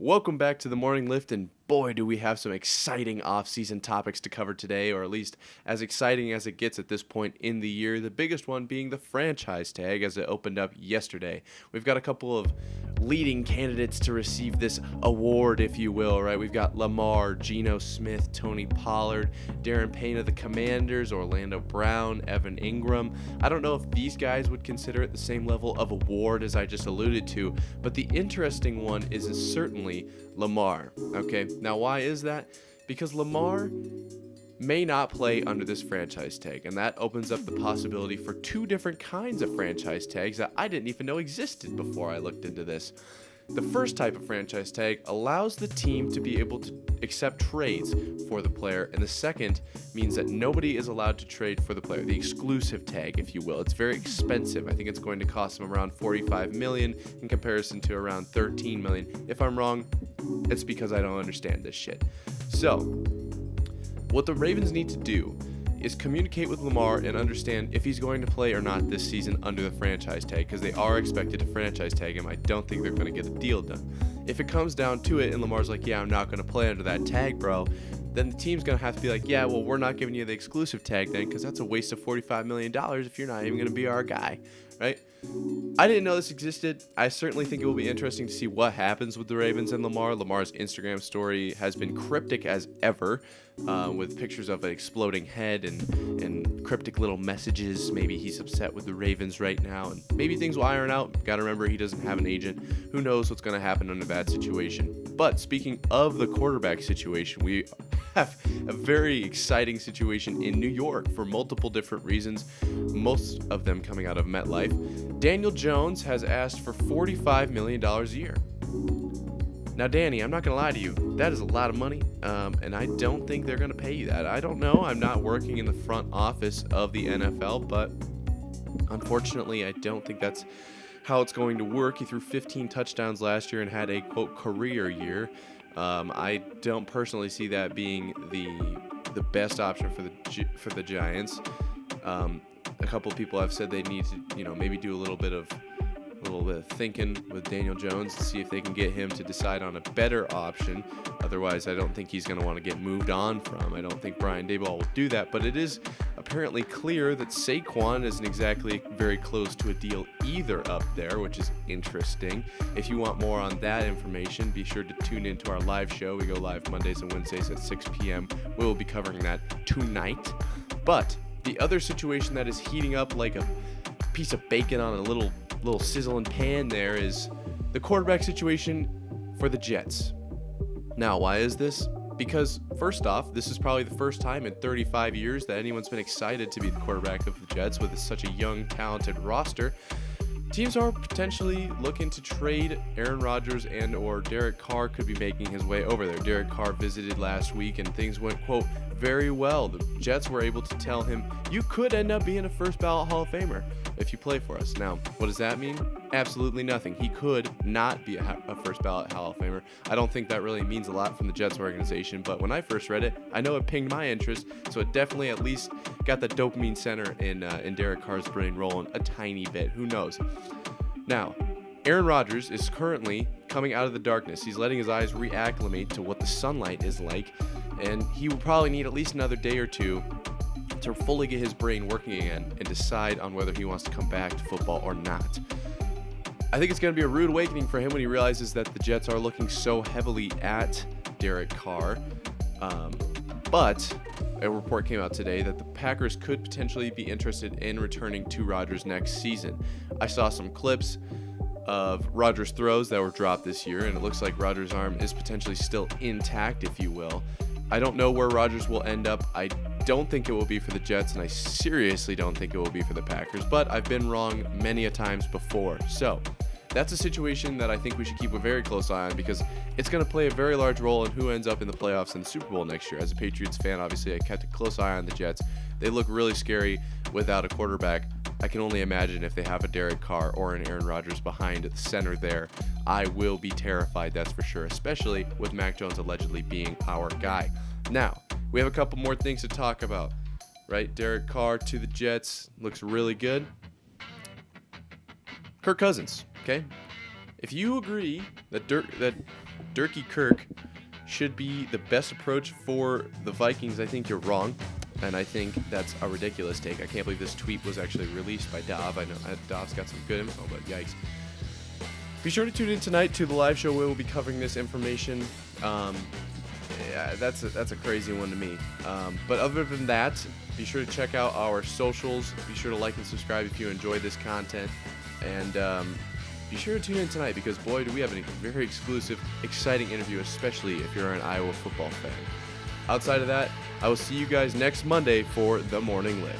Welcome back to the Morning Lift, and boy, do we have some exciting off-season topics to cover today, or at least as exciting as it gets at this point in the year. The biggest one being the franchise tag as it opened up yesterday. We've got a couple of leading candidates to receive this award, if you will, right? We've got Lamar, Geno Smith, Tony Pollard, Darren Payne of the Commanders, Orlando Brown, Evan Ingram. I don't know if these guys would consider it the same level of award as I just alluded to, but the interesting one is certainly Lamar. Okay, now why is that? Because Lamar may not play under this franchise tag, and that opens up the possibility for two different kinds of franchise tags that I didn't even know existed before I looked into this. The first type of franchise tag allows the team to be able to accept trades for the player, and the second means that nobody is allowed to trade for the player, the exclusive tag, if you will. It's very expensive. I think it's going to cost them around $45 million in comparison to around $13 million. If I'm wrong, it's because I don't understand this shit. So, what the Ravens need to do is communicate with Lamar and understand if he's going to play or not this season under the franchise tag, because they are expected to franchise tag him. I don't think they're going to get a deal done. If it comes down to it and Lamar's like, yeah, I'm not going to play under that tag, bro, then the team's going to have to be like, yeah, well, we're not giving you the exclusive tag then, because that's a waste of $45 million if you're not even going to be our guy, right? I didn't know this existed. I certainly think it will be interesting to see what happens with the Ravens and Lamar. Lamar's Instagram story has been cryptic as ever, with pictures of an exploding head and cryptic little messages. Maybe he's upset with the Ravens right now, and maybe things will iron out. Got to remember, he doesn't have an agent. Who knows what's going to happen under that situation. But speaking of the quarterback situation, we have a very exciting situation in New York for multiple different reasons, most of them coming out of MetLife. Daniel Jones has asked for $45 million a year. Now, Danny, I'm not going to lie to you. That is a lot of money, and I don't think they're going to pay you that. I don't know. I'm not working in the front office of the NFL, but unfortunately, I don't think that's how it's going to work. He threw 15 touchdowns last year and had a, quote, career year. I don't personally see that being the best option for the Giants. A couple of people have said they need to, maybe do a little bit of thinking with Daniel Jones to see if they can get him to decide on a better option. Otherwise, I don't think he's going to want to get moved on from. I don't think Brian Daboll will do that, but it is apparently clear that Saquon isn't exactly very close to a deal either up there, which is interesting. If you want more on that information, be sure to tune into our live show. We go live Mondays and Wednesdays at 6 p.m. We will be covering that tonight. But the other situation that is heating up like a piece of bacon on a little sizzling pan there is the quarterback situation for the Jets. Now, why is this? Because first off, this is probably the first time in 35 years that anyone's been excited to be the quarterback of the Jets with such a young, talented roster. Teams are potentially looking to trade Aaron Rodgers and or Derick Carr could be making his way over there. Derick Carr visited last week and things went, quote, very well. The Jets were able to tell him, you could end up being a first ballot Hall of Famer if you play for us. Now, what does that mean? Absolutely nothing. He could not be a first ballot Hall of Famer. I don't think that really means a lot from the Jets organization, but when I first read it, I know it pinged my interest, so it definitely at least got the dopamine center in Derick Carr's brain rolling a tiny bit. Who knows? Now, Aaron Rodgers is currently coming out of the darkness. He's letting his eyes reacclimate to what the sunlight is like, and he will probably need at least another day or two to fully get his brain working again and decide on whether he wants to come back to football or not. I think it's going to be a rude awakening for him when he realizes that the Jets are looking so heavily at Derick Carr. But a report came out today that the Packers could potentially be interested in returning to Rodgers next season. I saw some clips of Rodgers' throws that were dropped this year, and it looks like Rodgers' arm is potentially still intact, if you will. I don't know where Rodgers will end up. I don't think it will be for the Jets, and I seriously don't think it will be for the Packers, but I've been wrong many a times before. So that's a situation that I think we should keep a very close eye on because it's going to play a very large role in who ends up in the playoffs and the Super Bowl next year. As a Patriots fan, obviously, I kept a close eye on the Jets. They look really scary without a quarterback. I can only imagine if they have a Derick Carr or an Aaron Rodgers behind the center there. I will be terrified, that's for sure, especially with Mac Jones allegedly being our guy. Now, we have a couple more things to talk about, right? Derick Carr to the Jets looks really good. Kirk Cousins, okay? If you agree that Derick Kirk should be the best approach for the Vikings, I think you're wrong, and I think that's a ridiculous take. I can't believe this tweet was actually released by Dov. I know Dov's got some good info, but yikes. Be sure to tune in tonight to the live show where we'll be covering this information. Yeah, that's a crazy one to me. But other than that, be sure to check out our socials. Be sure to like and subscribe if you enjoy this content. And be sure to tune in tonight because, boy, do we have a very exclusive, exciting interview, especially if you're an Iowa football fan. Outside of that, I will see you guys next Monday for The Morning Lift.